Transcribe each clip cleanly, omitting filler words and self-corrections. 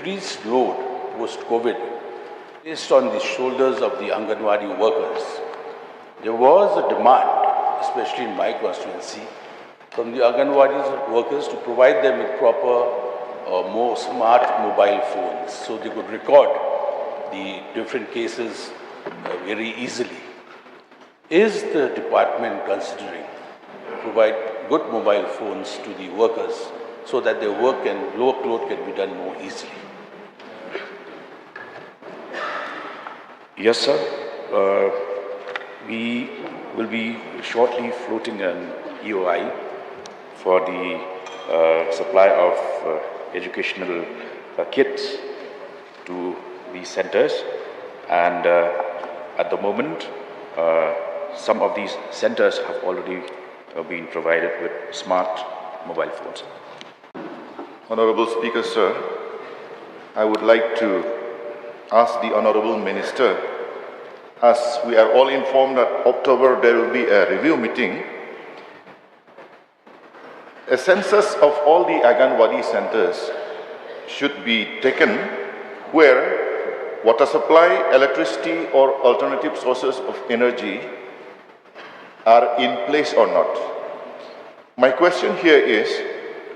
increased load post-COVID placed on the shoulders of the Anganwadi workers, there was a demand, especially in my constituency, from the Anganwadi workers to provide them with proper, more smart mobile phones so they could record the different cases very easily. Is the department considering provide good mobile phones to the workers so that their work and workload can be done more easily? Yes, sir. We will be shortly floating an EOI for the supply of educational kits to these centers, and at the moment some of these centers have already been provided with smart mobile phones. Honorable Speaker, sir, I would like to ask the Honorable Minister, as we are all informed that October there will be a review meeting, a census of all the Anganwadi centers should be taken where water supply, electricity or alternative sources of energy are in place or not. My question here is,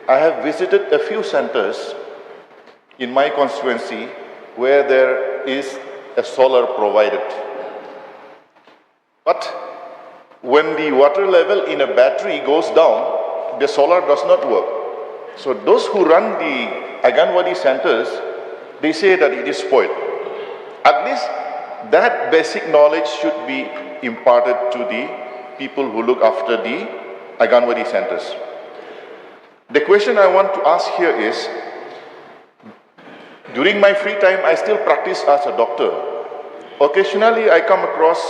I have visited a few centers in my constituency where there is a solar provided. But when the water level in a battery goes down, the solar does not work. So those who run the Anganwadi centers, they say that it is spoiled. At least that basic knowledge should be imparted to the people who look after the Anganwadi centers. The question I want to ask here is, during my free time, I still practice as a doctor. Occasionally, I come across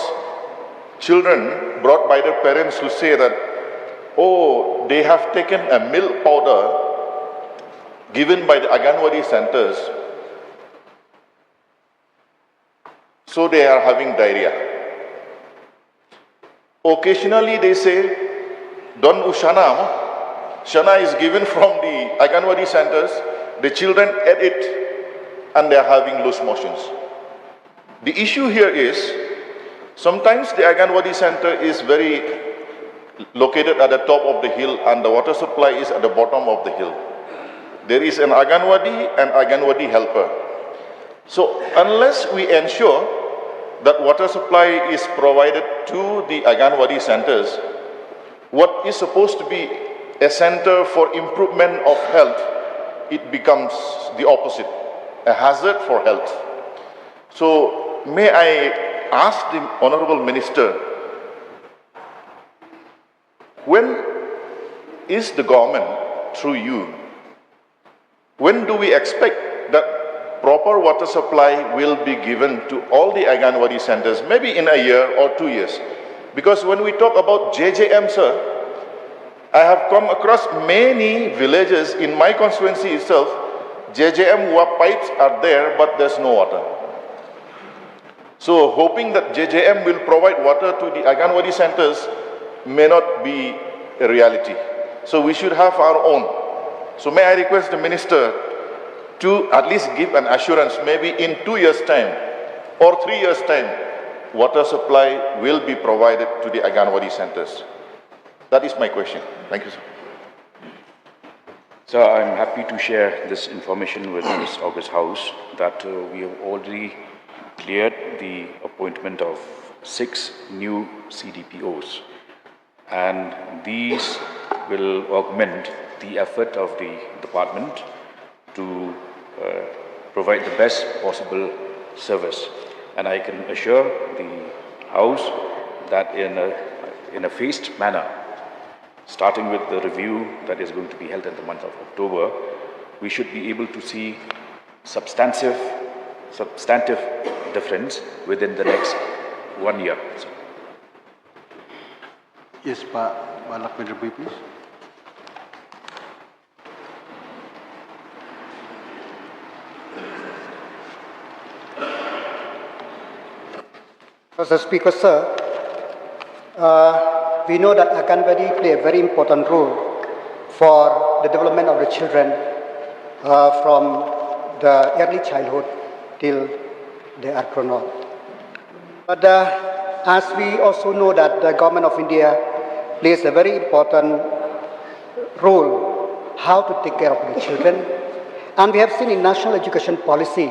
children brought by their parents who say that, oh, they have taken a milk powder given by the Anganwadi centers, so they are having diarrhea. Occasionally, they say, Don Ushana, Shana is given from the Anganwadi centers, the children ate it, and they are having loose motions. The issue here is, sometimes the Anganwadi center is located at the top of the hill and the water supply is at the bottom of the hill. There is an Anganwadi and Anganwadi helper. So unless we ensure that water supply is provided to the Anganwadi centers, what is supposed to be a center for improvement of health, it becomes the opposite, a hazard for health. So may I ask the Honorable Minister, when is the government, through you, when do we expect that proper water supply will be given to all the Anganwadi centers, maybe in a year or 2 years? Because when we talk about JJM, sir, I have come across many villages in my constituency itself, JJM pipes are there, but there's no water. So hoping that JJM will provide water to the Anganwadi centers may not be a reality. So we should have our own. So may I request the Minister to at least give an assurance, maybe in 2 years' time or 3 years' time, water supply will be provided to the Anganwadi centers. That is my question. Thank you, sir. So I'm happy to share this information with this August House that we have already cleared the appointment of 6 new CDPOs, and these will augment the effort of the department to provide the best possible service. And I can assure the House that in a phased manner, starting with the review that is going to be held in the month of October, we should be able to see substantive difference within the next 1 year. So. Yes, Pak Lakmendra, please. Mr. Speaker, sir, we know that Anganwadi play a very important role for the development of the children from the early childhood till they are grown up. But as we also know that the government of India plays a very important role how to take care of the children. And we have seen in national education policy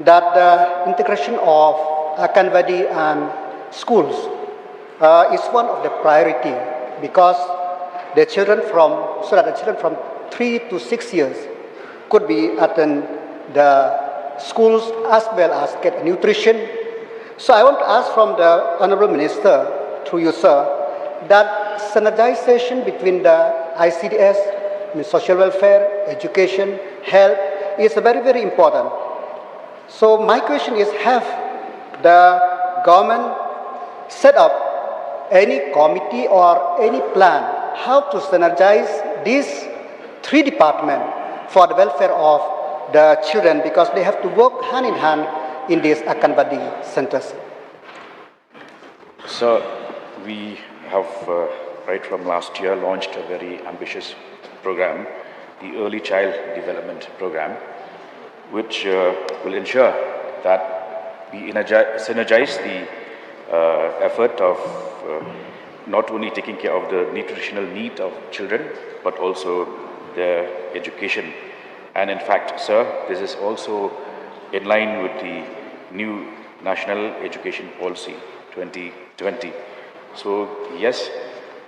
that the integration of Anganwadi and schools is one of the priority because the children from 3 to 6 years could be attend the schools as well as get nutrition. So I want to ask from the Honorable Minister, through you sir, that synergization between the ICDS, social welfare, education, health is very, very important. So my question is, have the government set up any committee or any plan how to synergize these three departments for the welfare of the children, because they have to work hand in hand in these Anganwadi centers? So we have right from last year launched a very ambitious program, the Early Child Development Program, which will ensure that we synergize the effort of not only taking care of the nutritional need of children, but also their education. And in fact, sir, this is also in line with the new National Education Policy 2020. So yes,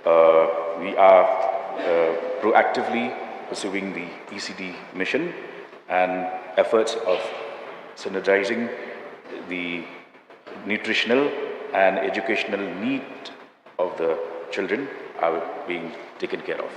we are proactively pursuing the ECD mission, and efforts of synergizing the nutritional and educational need of the children are being taken care of.